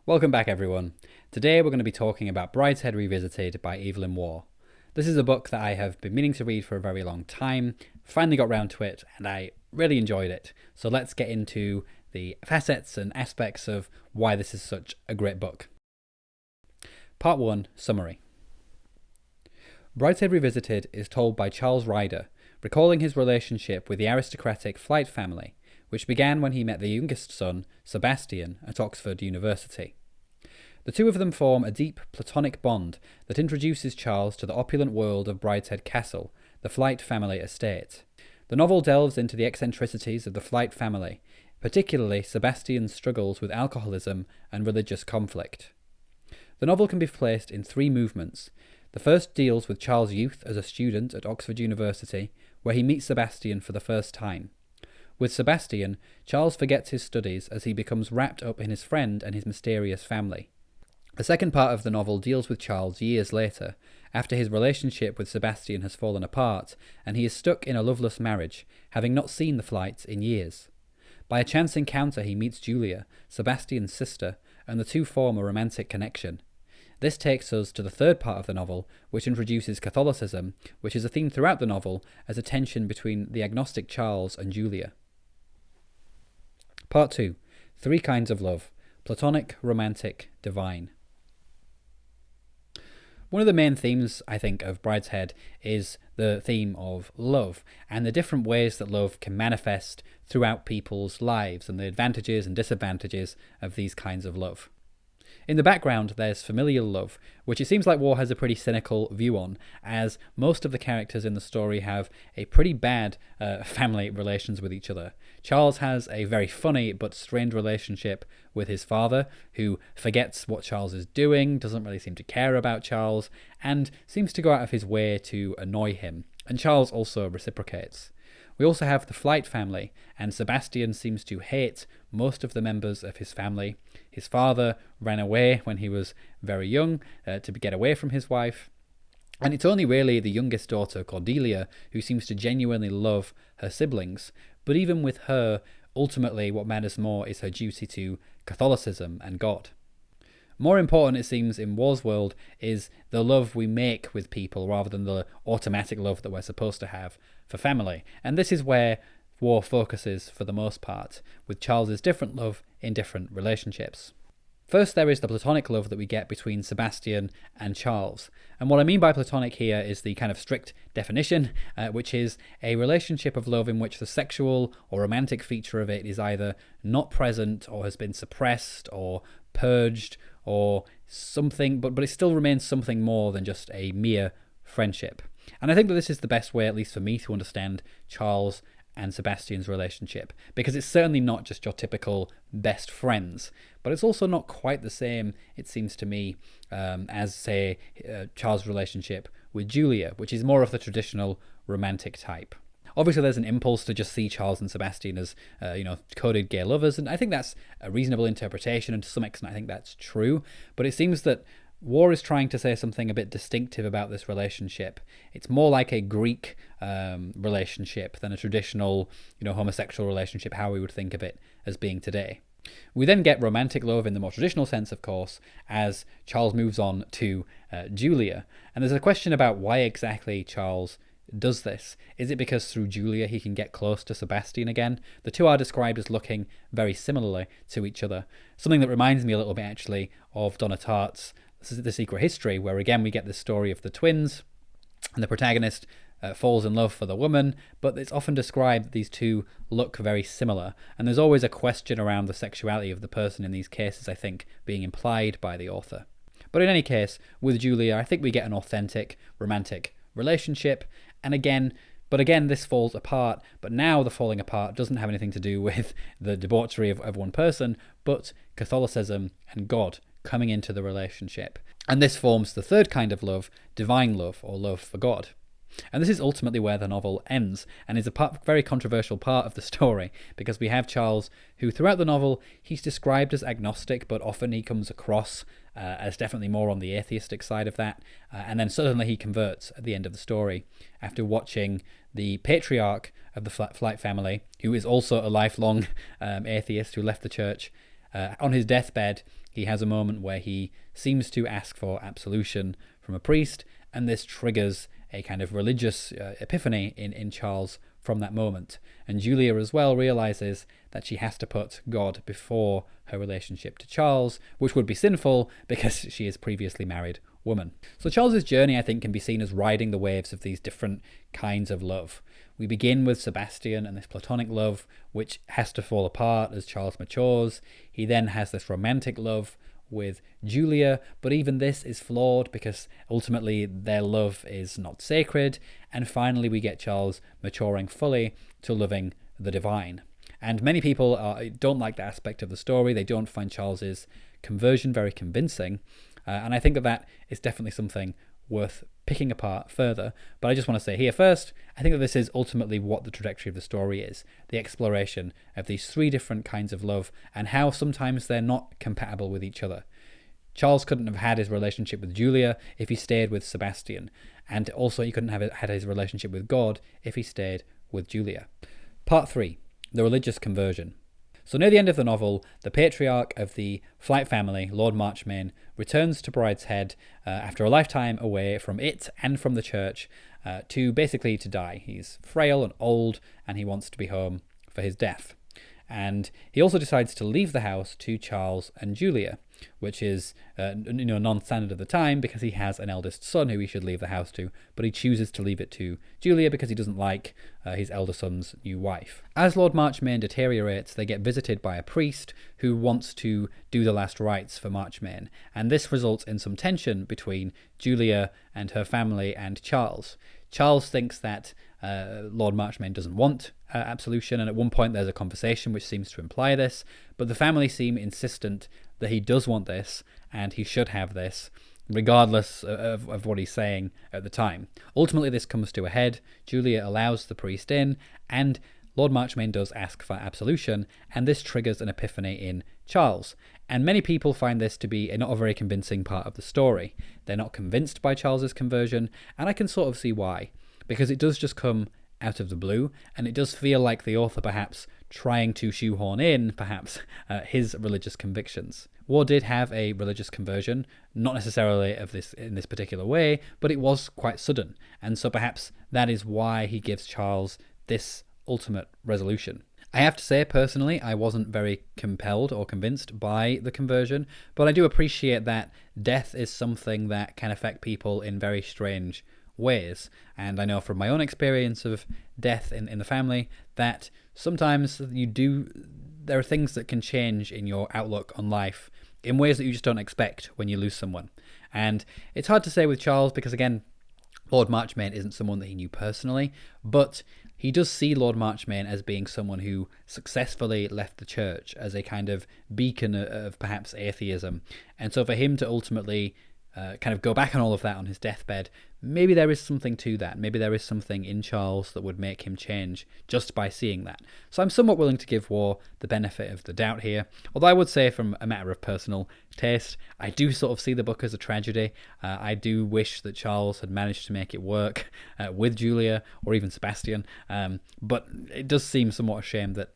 Welcome back, everyone. Today we're going to be talking about Brideshead Revisited by Evelyn Waugh. This is a book that I have been meaning to read for a very long time, finally got round to it, and I really enjoyed it. So let's get into the facets and aspects of why this is such a great book. Part 1, Summary. Brideshead Revisited is told by Charles Ryder, recalling his relationship with the aristocratic Flyte family, which began when he met their youngest son, Sebastian, at Oxford University. The two of them form a deep platonic bond that introduces Charles to the opulent world of Brideshead Castle, the Flyte family estate. The novel delves into the eccentricities of the Flyte family, particularly Sebastian's struggles with alcoholism and religious conflict. The novel can be placed in three movements. The first deals with Charles' youth as a student at Oxford University, where he meets Sebastian for the first time. With Sebastian, Charles forgets his studies as he becomes wrapped up in his friend and his mysterious family. The second part of the novel deals with Charles years later, after his relationship with Sebastian has fallen apart, and he is stuck in a loveless marriage, having not seen the Flytes in years. By a chance encounter he meets Julia, Sebastian's sister, and the two form a romantic connection. This takes us to the third part of the novel, which introduces Catholicism, which is a theme throughout the novel as a tension between the agnostic Charles and Julia. Part 2. Three kinds of love: platonic, romantic, divine. One of the main themes, I think, of Brideshead is the theme of love and the different ways that love can manifest throughout people's lives and the advantages and disadvantages of these kinds of love. In the background, there's familial love, which it seems like Waugh has a pretty cynical view on, as most of the characters in the story have a pretty bad family relations with each other. Charles has a very funny but strained relationship with his father, who forgets what Charles is doing, doesn't really seem to care about Charles, and seems to go out of his way to annoy him. And Charles also reciprocates. We also have the Flyte family, and Sebastian seems to hate most of the members of his family. His father ran away when he was very young to get away from his wife. And it's only really the youngest daughter, Cordelia, who seems to genuinely love her siblings. But even with her, ultimately what matters more is her duty to Catholicism and God. More important, it seems, in Waugh's world is the love we make with people rather than the automatic love that we're supposed to have for family. And this is where Waugh focuses for the most part, with Charles's different love in different relationships. First, there is the platonic love that we get between Sebastian and Charles. And what I mean by platonic here is the kind of strict definition, which is a relationship of love in which the sexual or romantic feature of it is either not present or has been suppressed or purged or something, but it still remains something more than just a mere friendship. And I think that this is the best way, at least for me, to understand Charles and Sebastian's relationship, because it's certainly not just your typical best friends, but it's also not quite the same, it seems to me, as, say, Charles' relationship with Julia, which is more of the traditional romantic type. Obviously, there's an impulse to just see Charles and Sebastian as, coded gay lovers, and I think that's a reasonable interpretation, and to some extent I think that's true, but it seems that Waugh is trying to say something a bit distinctive about this relationship. It's more like a Greek relationship than a traditional, homosexual relationship, how we would think of it as being today. We then get romantic love in the more traditional sense, of course, as Charles moves on to Julia. And there's a question about why exactly Charles does this. Is it because through Julia he can get close to Sebastian again? The two are described as looking very similarly to each other. Something that reminds me a little bit, actually, of Donna Tartt's The Secret History, where again we get this story of the twins, and the protagonist falls in love for the woman, but it's often described that these two look very similar, and there's always a question around the sexuality of the person in these cases, I think, being implied by the author. But in any case, with Julia, I think we get an authentic romantic relationship, and again, this falls apart, but now the falling apart doesn't have anything to do with the debauchery of one person, but Catholicism and God coming into the relationship. And this forms the third kind of love, divine love, or love for God. And this is ultimately where the novel ends, and is a very controversial part of the story, because we have Charles, who throughout the novel, he's described as agnostic, but often he comes across as definitely more on the atheistic side of that, and then suddenly he converts at the end of the story, after watching the patriarch of the Flyte family, who is also a lifelong atheist who left the church, On his deathbed, he has a moment where he seems to ask for absolution from a priest, and this triggers a kind of religious epiphany in Charles from that moment. And Julia as well realizes that she has to put God before her relationship to Charles, which would be sinful because she is previously married woman. So Charles's journey, I think, can be seen as riding the waves of these different kinds of love. We begin with Sebastian and this platonic love, which has to fall apart as Charles matures. He then has this romantic love with Julia, but even this is flawed because ultimately their love is not sacred. And finally, we get Charles maturing fully to loving the divine. And many people don't like that aspect of the story. They don't find Charles's conversion very convincing. And I think that is definitely something worth picking apart further. But I just want to say here first, I think that this is ultimately what the trajectory of the story is. The exploration of these three different kinds of love and how sometimes they're not compatible with each other. Charles couldn't have had his relationship with Julia if he stayed with Sebastian. And also he couldn't have had his relationship with God if he stayed with Julia. Part 3. The religious conversion. So near the end of the novel, the patriarch of the Flight family, Lord Marchmain, returns to Brideshead after a lifetime away from it and from the church to die. He's frail and old, and he wants to be home for his death. And he also decides to leave the house to Charles and Julia, which is non-standard at the time because he has an eldest son who he should leave the house to, but he chooses to leave it to Julia because he doesn't like his elder son's new wife. As Lord Marchmain deteriorates, they get visited by a priest who wants to do the last rites for Marchmain, and this results in some tension between Julia and her family and Charles. Charles thinks that Lord Marchmain doesn't want absolution, and at one point there's a conversation which seems to imply this, but the family seem insistent that he does want this and he should have this, regardless of what he's saying at the time. Ultimately, this comes to a head. Julia allows the priest in, and Lord Marchmain does ask for absolution, and this triggers an epiphany in Charles. And many people find this to be not a very convincing part of the story. They're not convinced by Charles's conversion, and I can sort of see why, because it does just come out of the blue, and it does feel like the author perhaps trying to shoehorn in, his religious convictions. War did have a religious conversion, not necessarily in this particular way, but it was quite sudden, and so perhaps that is why he gives Charles this ultimate resolution. I have to say, personally, I wasn't very compelled or convinced by the conversion, but I do appreciate that death is something that can affect people in very strange ways. And I know from my own experience of death in the family that sometimes there are things that can change in your outlook on life in ways that you just don't expect when you lose someone. And it's hard to say with Charles because, again, Lord Marchmain isn't someone that he knew personally, but he does see Lord Marchmain as being someone who successfully left the church as a kind of beacon of perhaps atheism. And so for him to ultimately kind of go back on all of that on his deathbed, maybe there is something to that. Maybe there is something in Charles that would make him change just by seeing that. So I'm somewhat willing to give War the benefit of the doubt here. Although I would say from a matter of personal taste, I do sort of see the book as a tragedy. I do wish that Charles had managed to make it work with Julia or even Sebastian. But it does seem somewhat a shame that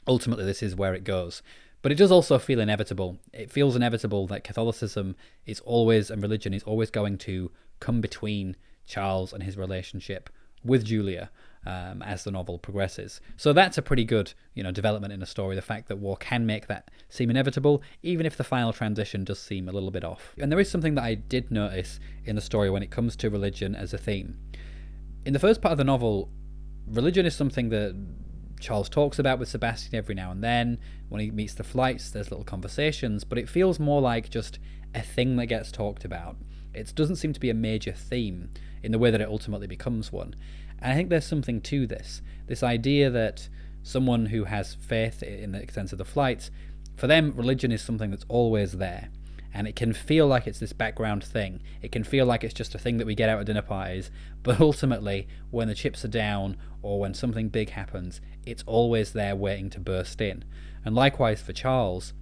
ultimately this is where it goes. But it does also feel inevitable. It feels inevitable that Catholicism is always, and religion is always going to come between Charles and his relationship with Julia as the novel progresses. So that's a pretty good, development in a story, the fact that War can make that seem inevitable, even if the final transition does seem a little bit off. And there is something that I did notice in the story when it comes to religion as a theme. In the first part of the novel, religion is something that Charles talks about with Sebastian every now and then. When he meets the Flights, there's little conversations, but it feels more like just a thing that gets talked about. It doesn't seem to be a major theme in the way that it ultimately becomes one. And I think there's something to this idea that someone who has faith in the sense of the Flights, for them, religion is something that's always there. And it can feel like it's this background thing. It can feel like it's just a thing that we get out at dinner parties. But ultimately, when the chips are down or when something big happens, it's always there waiting to burst in. And likewise for Charles,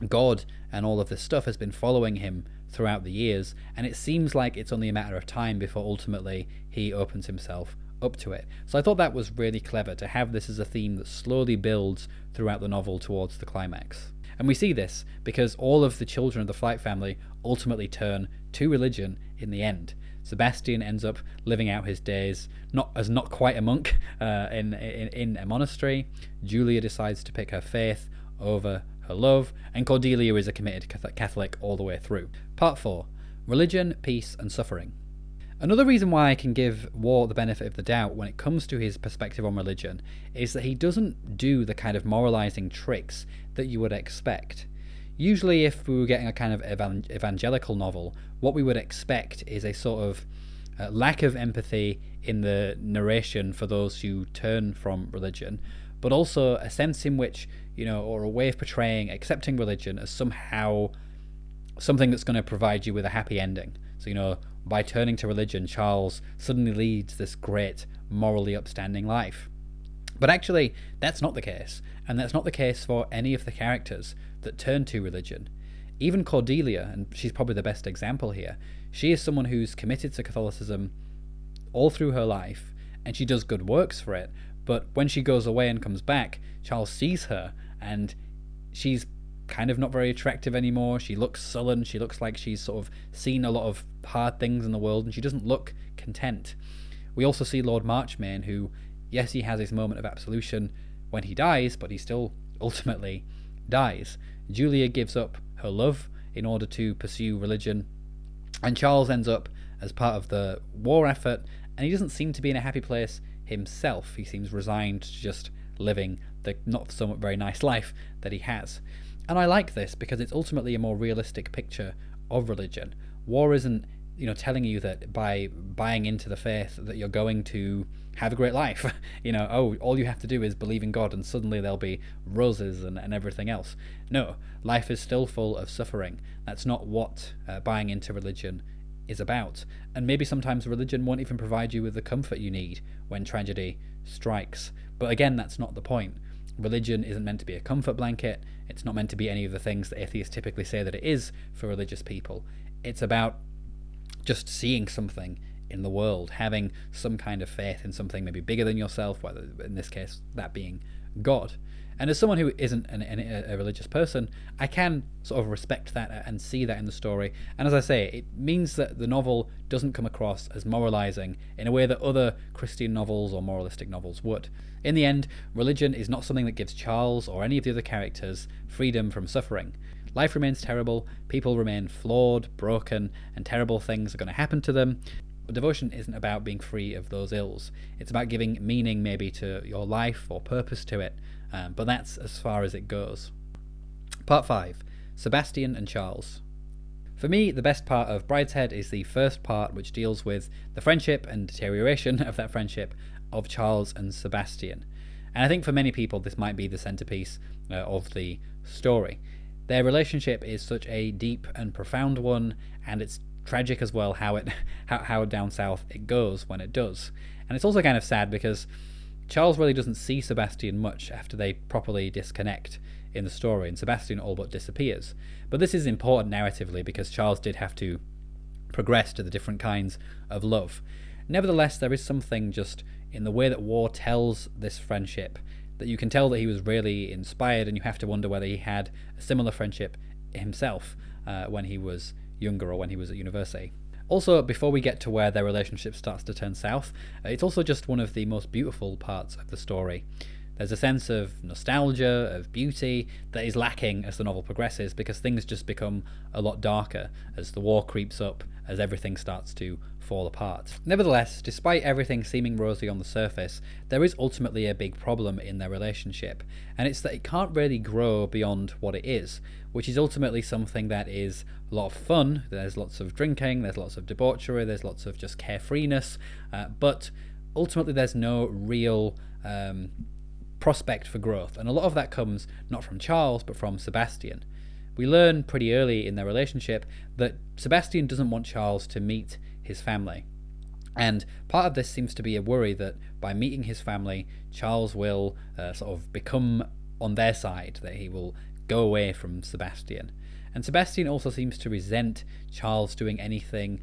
God and all of this stuff has been following him throughout the years. And it seems like it's only a matter of time before ultimately he opens himself up to it. So I thought that was really clever to have this as a theme that slowly builds throughout the novel towards the climax. And we see this because all of the children of the Flight family ultimately turn to religion in the end. Sebastian ends up living out his days not quite a monk in a monastery. Julia decides to pick her faith over her love, and Cordelia is a committed Catholic all the way through. Part 4. Religion, Peace and Suffering. Another reason why I can give Waugh the benefit of the doubt when it comes to his perspective on religion is that he doesn't do the kind of moralizing tricks that you would expect. Usually if we were getting a kind of evangelical novel, what we would expect is a sort of lack of empathy in the narration for those who turn from religion, but also a sense in which, or a way of portraying accepting religion as somehow something that's going to provide you with a happy ending. So, by turning to religion, Charles suddenly leads this great, morally upstanding life. But actually, that's not the case, and that's not the case for any of the characters that turn to religion. Even Cordelia, and she's probably the best example here, she is someone who's committed to Catholicism all through her life, and she does good works for it, but when she goes away and comes back, Charles sees her, and she's kind of not very attractive anymore. She looks sullen. She looks like she's sort of seen a lot of hard things in the world, and she doesn't look content. We also see Lord Marchmain, who, yes, he has his moment of absolution when he dies, but he still ultimately dies. Julia gives up her love in order to pursue religion, and Charles ends up as part of the war effort, and he doesn't seem to be in a happy place himself. He seems resigned to just living the not so very nice life that he has. And I like this because it's ultimately a more realistic picture of religion. War isn't, telling you that by buying into the faith that you're going to have a great life. All you have to do is believe in God and suddenly there'll be roses and everything else. No, life is still full of suffering. That's not what buying into religion is about. And maybe sometimes religion won't even provide you with the comfort you need when tragedy strikes. But again, that's not the point. Religion isn't meant to be a comfort blanket. It's not meant to be any of the things that atheists typically say that it is for religious people. It's about just seeing something in the world, having some kind of faith in something maybe bigger than yourself, whether in this case that being God. And as someone who isn't a religious person, I can sort of respect that and see that in the story. And as I say, it means that the novel doesn't come across as moralizing in a way that other Christian novels or moralistic novels would. In the end, religion is not something that gives Charles or any of the other characters freedom from suffering. Life remains terrible, people remain flawed, broken, and terrible things are going to happen to them. But devotion isn't about being free of those ills. It's about giving meaning maybe to your life or purpose to it. But that's as far as it goes. Part 5. Sebastian and Charles. For me, the best part of Brideshead is the first part, which deals with the friendship and deterioration of that friendship of Charles and Sebastian. And I think for many people this might be the centerpiece of the story. Their relationship is such a deep and profound one, and it's tragic as well how down south it goes when it does. And it's also kind of sad because Charles really doesn't see Sebastian much after they properly disconnect in the story, and Sebastian all but disappears. But this is important narratively because Charles did have to progress to the different kinds of love. Nevertheless, there is something just in the way that Waugh tells this friendship that you can tell that he was really inspired, and you have to wonder whether he had a similar friendship himself when he was younger or when he was at university. Also, before we get to where their relationship starts to turn south, it's also just one of the most beautiful parts of the story. There's a sense of nostalgia, of beauty, that is lacking as the novel progresses because things just become a lot darker as the war creeps up, as everything starts to fall apart. Nevertheless, despite everything seeming rosy on the surface, there is ultimately a big problem in their relationship, and it's that it can't really grow beyond what it is, which is ultimately something that is a lot of fun. There's lots of drinking, there's lots of debauchery, there's lots of just carefreeness, but ultimately there's no real prospect for growth, and a lot of that comes not from Charles but from Sebastian. We learn pretty early in their relationship that Sebastian doesn't want Charles to meet his family, and part of this seems to be a worry that by meeting his family, Charles will sort of become on their side, that he will go away from Sebastian. And Sebastian also seems to resent Charles doing anything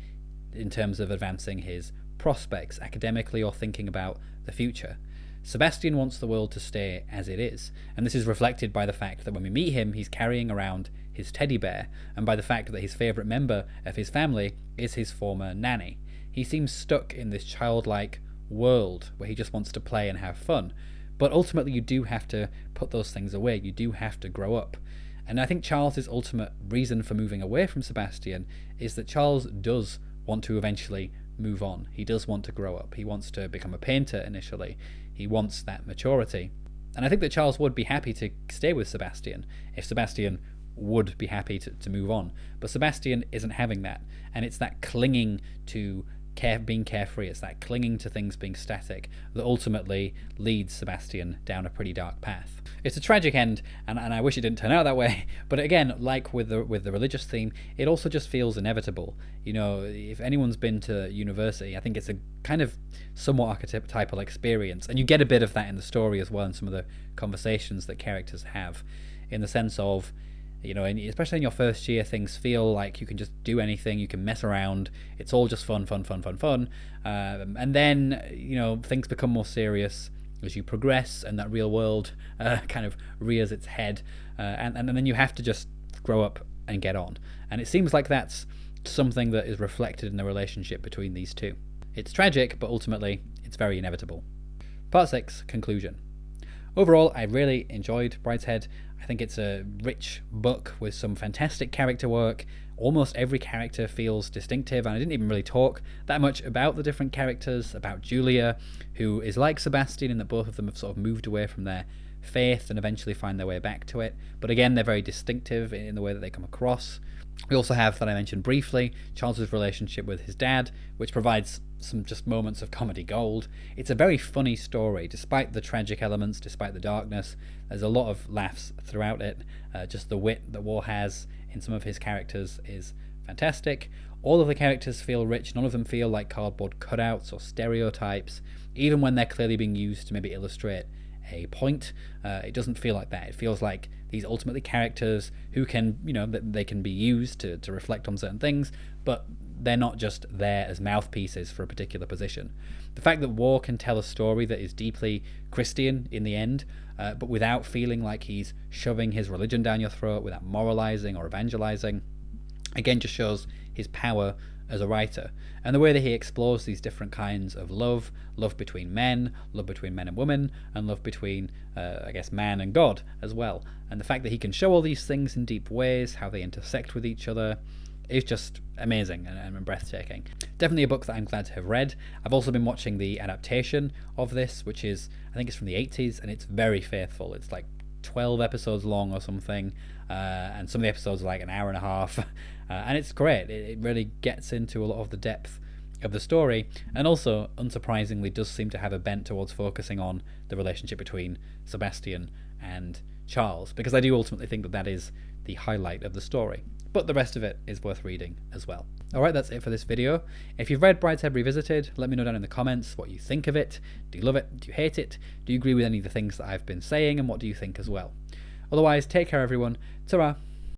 in terms of advancing his prospects academically or thinking about the future. Sebastian wants the world to stay as it is, and this is reflected by the fact that when we meet him, he's carrying around his teddy bear, and by the fact that his favourite member of his family is his former nanny. He seems stuck in this childlike world where he just wants to play and have fun. But ultimately, you do have to put those things away. You do have to grow up. And I think Charles's ultimate reason for moving away from Sebastian is that Charles does want to eventually move on. He does want to grow up. He wants to become a painter initially. He wants that maturity. And I think that Charles would be happy to stay with Sebastian if Sebastian would be happy to move on. But Sebastian isn't having that. And it's that clinging to being carefree, it's that clinging to things being static that ultimately leads Sebastian down a pretty dark path. It's a tragic end, and I wish it didn't turn out that way, but again, like with the religious theme, it also just feels inevitable. You know, if anyone's been to university, I think it's a kind of somewhat archetypal experience, and you get a bit of that in the story as well, in some of the conversations that characters have, in the sense of, you know, especially in your first year, things feel like you can just do anything, you can mess around, it's all just fun. And then, you know, things become more serious as you progress, and that real world kind of rears its head, and then you have to just grow up and get on. And it seems like that's something that is reflected in the relationship between these two. It's tragic, but ultimately, it's very inevitable. Part 6, conclusion. Overall, I really enjoyed Brideshead. I think it's a rich book with some fantastic character work. Almost every character feels distinctive, and I didn't even really talk that much about the different characters, about Julia, who is like Sebastian in that both of them have sort of moved away from their faith and eventually find their way back to it. But again, they're very distinctive in the way that they come across. We also have, that I mentioned briefly, Charles's relationship with his dad, which provides some just moments of comedy gold. It's a very funny story, despite the tragic elements, despite the darkness. There's a lot of laughs throughout it. Just the wit that Waugh has in some of his characters is fantastic. All of the characters feel rich. None of them feel like cardboard cutouts or stereotypes, even when they're clearly being used to maybe illustrate a point. It doesn't feel like that. It feels like these ultimately characters who can, you know, they can be used to reflect on certain things, but they're not just there as mouthpieces for a particular position. The fact that Waugh can tell a story that is deeply Christian in the end, but without feeling like he's shoving his religion down your throat, without moralizing or evangelizing, again just shows his power as a writer. And the way that he explores these different kinds of love between men and women, and love between, I guess, man and God as well. And the fact that he can show all these things in deep ways, how they intersect with each other, is just amazing and breathtaking. Definitely a book that I'm glad to have read. I've also been watching the adaptation of this, which is, I think it's from the 80s, and it's very faithful. It's like 12 episodes long or something, and some of the episodes are like an hour and a half, and it's great. It really gets into a lot of the depth of the story, and also, unsurprisingly, does seem to have a bent towards focusing on the relationship between Sebastian and Charles, because I do ultimately think that that is the highlight of the story. But the rest of it is worth reading as well. Alright, that's it for this video. If you've read Brideshead Revisited, let me know down in the comments what you think of it. Do you love it? Do you hate it? Do you agree with any of the things that I've been saying? And what do you think as well? Otherwise, take care everyone. Ta-ra!